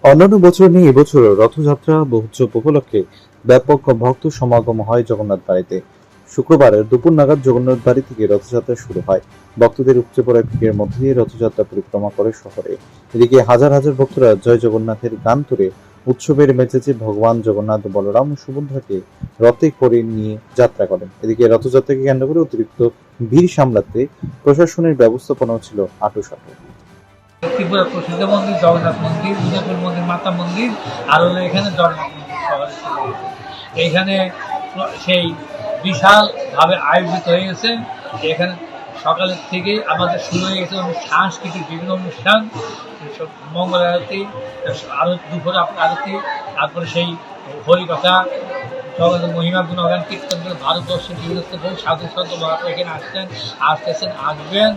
অন্যান্য বছর নিয়ে এবছরও রথযাত্রা মহোৎসব উপলক্ষে ব্যাপক ভক্ত সমাগম হয় জগন্নাথ বাড়িতে। শুক্রবার দুপুর নাগাদ জগন্নাথ বাড়ি থেকে রথযাত্রা শুরু হয়। ভক্তদের উপচে পড়া ভিড়ের মধ্যে দিয়ে রথযাত্রা পরিক্রমা করে শহরে। এদিকে হাজার হাজার ভক্তরা জয় জগন্নাথের গান তুলে উৎসবের মেজাজে ভগবান জগন্নাথ, বলরাম ও সুভদ্রাকে রথে করে নিয়ে যাত্রা করেন। এদিকে রথযাত্রাকে কেন্দ্র করে অতিরিক্ত ভিড় সামলাতে প্রশাসনের ব্যবস্থাপনাও ছিল আঁটুসাঁটু। ত্রিপুরা প্রসিদ্ধ মন্দির জগন্নাথ মন্দির, উদয়পুর মন্দির মাতা মন্দির, আর হলো এখানে জগন্নাথ মন্দির শহরে ছিল। এইখানে সেই বিশালভাবে আয়োজিত হয়ে গেছে। এখানে সকালের থেকে আমাদের শুরু হয়ে গেছে সাংস্কৃতিক বিভিন্ন অনুষ্ঠান, মঙ্গল আরতি, আরো দুপুরে আরতি, তারপরে সেই হরিকথা, জগন্নাথ মহিমা গুণগান কীর্তন করে ভারতবর্ষের বিভিন্ন বহু সাধু সন্ত মহাত্মা এখানে আসতেছেন আসবেন।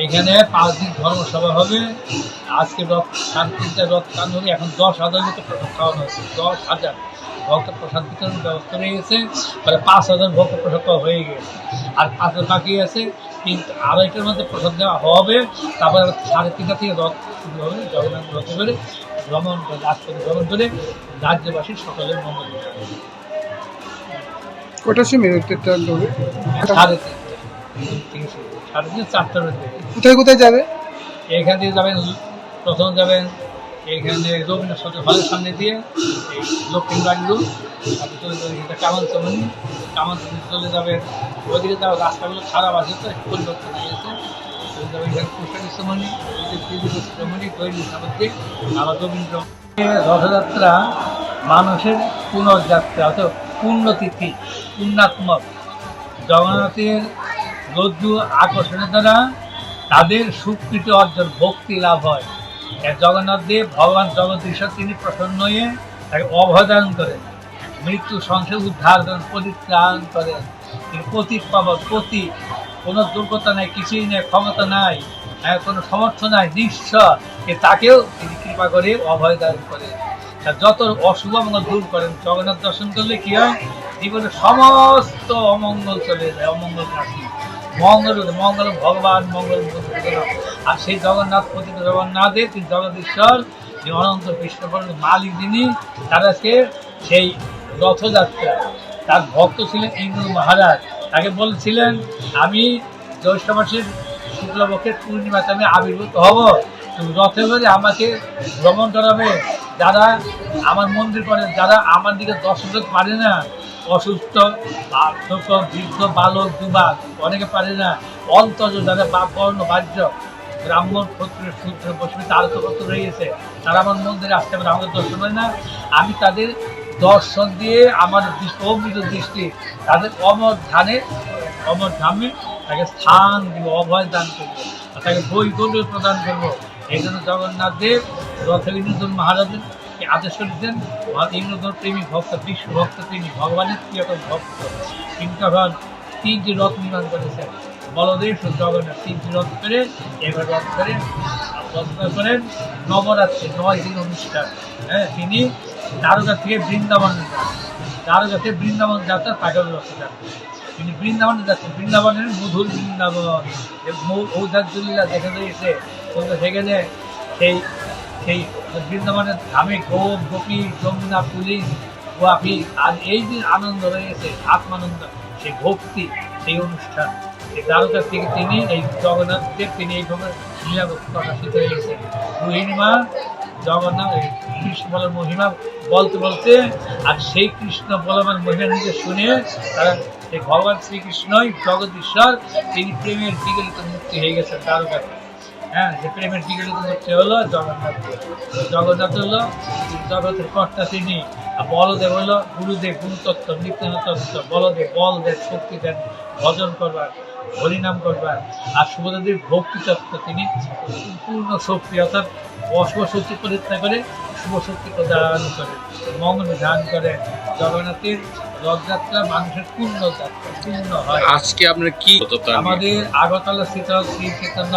এখানে 5 দিন ধর্মসভা হবে। আজকে রথ 3:30 রথ টান হবে। এখন 10,000 মতো প্রসাদ খাওয়ানো হচ্ছে। 10,000 ভক্ত প্রসাদ বিতরণের ব্যবস্থা হয়ে গেছে। ফলে 5,000 ভক্ত প্রসাদ পাওয়া হয়ে গেছে। আর 5,000 বাকি আছে, কিন্তু আড়াইটার মধ্যে প্রসাদ দেওয়া হবে। তারপরে 3:30 থেকে রথ শুরু হবে। জগন্নাথ রথে করে ভ্রমণ করে রাজপথে ভ্রমণ করে রাজ্যবাসীর সকলের মঙ্গল হবে। কটার সময় ট্রেনটা ঢোকে? 3:30 4টার মধ্যে। কোথায় কোথায় যাবে? এখান দিয়ে যাবেন, প্রথম যাবেন এইখানে রবীন্দ্র হলের সামনে দিয়ে এই দক্ষিণ বাড়ি রোড, তারপরে চলে যাবেন এটা কামানচমনি চলে যাবেন। ওইদিকে যাওয়ার রাস্তাগুলো খারাপ আছে, তো একটু পরিবর্তন হয়ে গেছে। চলে যাবেন এখানে কুষ্টানিসমনি, তৈরি সামনে আবার রবীন্দ্র। রথযাত্রা মানুষের পুনর্যাত্রা, অর্থাৎ পুণ্যতিথি, পুণ্যাত্মক। জগন্নাথের রজ্জু আকর্ষণের দ্বারা তাদের সুকৃতি অর্জন, ভক্তি লাভ হয়। জগন্নাথ দেব ভগবান জগদীশ্বর তিনি প্রসন্ন হয়ে তাকে অভয়দান করেন, মৃত্যু সংসার উদ্ধার করেন, পরিত্রাণ করেন। তিনি পতিত পাবন, পতি, কোনো দুর্গতা নাই, কিছুই নেই, ক্ষমতা নাই, কোনো সমর্থ নাই, নিঃস্ব, তাকেও তিনি কৃপা করে অভয়দান করেন। যত অশুভ মঙ্গল দূর করেন। জগন্নাথ দর্শন করলে কি হয়? জীবনের সমস্ত অমঙ্গল চলে যায়, অমঙ্গল রাশি মঙ্গল মঙ্গল ভগবান মঙ্গল। আর সেই জগন্নাথ পতিত জগন্নাথের তিনি জগদীশ্বর, যে অনন্ত বিশ্বকর্মের মালিক যিনি, তার আজকে সেই রথযাত্রা। তার ভক্ত ছিলেন ইন্দ্র মহারাজ। তাকে বলছিলেন, আমি জ্যৈষ্ঠ মাসের শুক্লপক্ষের পূর্ণিমাতে আমি আবির্ভূত হব, তুমি রথে করে আমাকে ভ্রমণ করাবে। যারা আমার মন্দির করে, যারা আমার দিকে দর্শন করতে পারে না, অসুস্থ, ছোট, বৃদ্ধ, বালক, যুবক, অনেকে পারে না, অন্তর্জ যারা বর্ণ বাহ্য, ব্রাহ্মণ, ক্ষত্রিয়, শূদ্র, বৈষ্ণব, তারা তো কত রয়েছে, তারা আমার মন্দিরে আসতে পারে, আমাদের দর্শন করে না। আমি তাদের দর্শন দিয়ে আমার অমৃত দৃষ্টি তাদের অমর ধামে তাকে স্থান দিব, অভয় দান করবো, তাকে বৈকল্য প্রদান করবো। এই জন্য জগন্নাথ দেব রথে ইন্দ্রধন মহারাজের আদেশ করেছেন। ইন্দ্রধন প্রেমী ভক্ত, বিশ্ব ভক্ত, তিনি ভগবানের প্রিয়তম ভক্ত। তিনি তখন 3টি রথ নির্মাণ করেছেন। বলদেব জগন্নাথ 3টি রথ করে এবার রথ করেন নবরাত্রি 9 দিন অনুষ্ঠান। তিনি দ্বারকা থেকে বৃন্দাবন যাত্রা, পাগল রথযাত্রা। তিনি বৃন্দাবনে যাচ্ছেন, বৃন্দাবনের মধুর বৃন্দাবন, ঔদার্যলীলা দেখা দিয়েছে। সেখানে সেই বৃন্দাবনের ধামে গোপ, গোপী, যমুনা, পুলিশ, গোয়াপি, আর এই যে আনন্দ রয়েছে, আত্মানন্দ, সেই ভক্তি, সেই অনুষ্ঠান, এই দ্বারকা থেকে তিনি এই জগন্নাথদেব তিনি এইভাবে লীলা প্রকাশিত হয়ে গেছে। রোহিণীমা জগন্নাথ কৃষ্ণ বলার মহিমা বলতে বলতে, আর সেই কৃষ্ণ বলমান মহিমা নিজে শুনে তারা এই ভগবান শ্রীকৃষ্ণই জগদীশ্বর, তিনি প্রেমের বিগলিত মুক্তি হয়ে গেছেন দ্বারকাতে। যে প্রেমের বিগলিত মুক্তি হলো জগন্নাথ। জগন্নাথ হলো জগতের কর্তা তিনি। বলদেব হলো গুরুদেব, গুরুতত্ত্ব, নিত্যানন্দ তত্ত্ব। বলদেব বল দেন, শক্তি দেন, ভজন করবার, হরিনাম করবার। আর সুভদ্রাদেব ভক্তি তত্ত্ব, তিনি পূর্ণ শক্তি, অর্থাৎ অশুভ শক্তি পরিত্যাগ করে শুভ শক্তি প্রদান করেন, মঙ্গল ধ্যান করেন। জগন্নাথের রথযাত্রা মানুষের পূর্ণ যাত্রা, পূর্ণ হয়। আজকে আপনার কি আমাদের আগরতলা স্থিত শ্রী চৈতন্য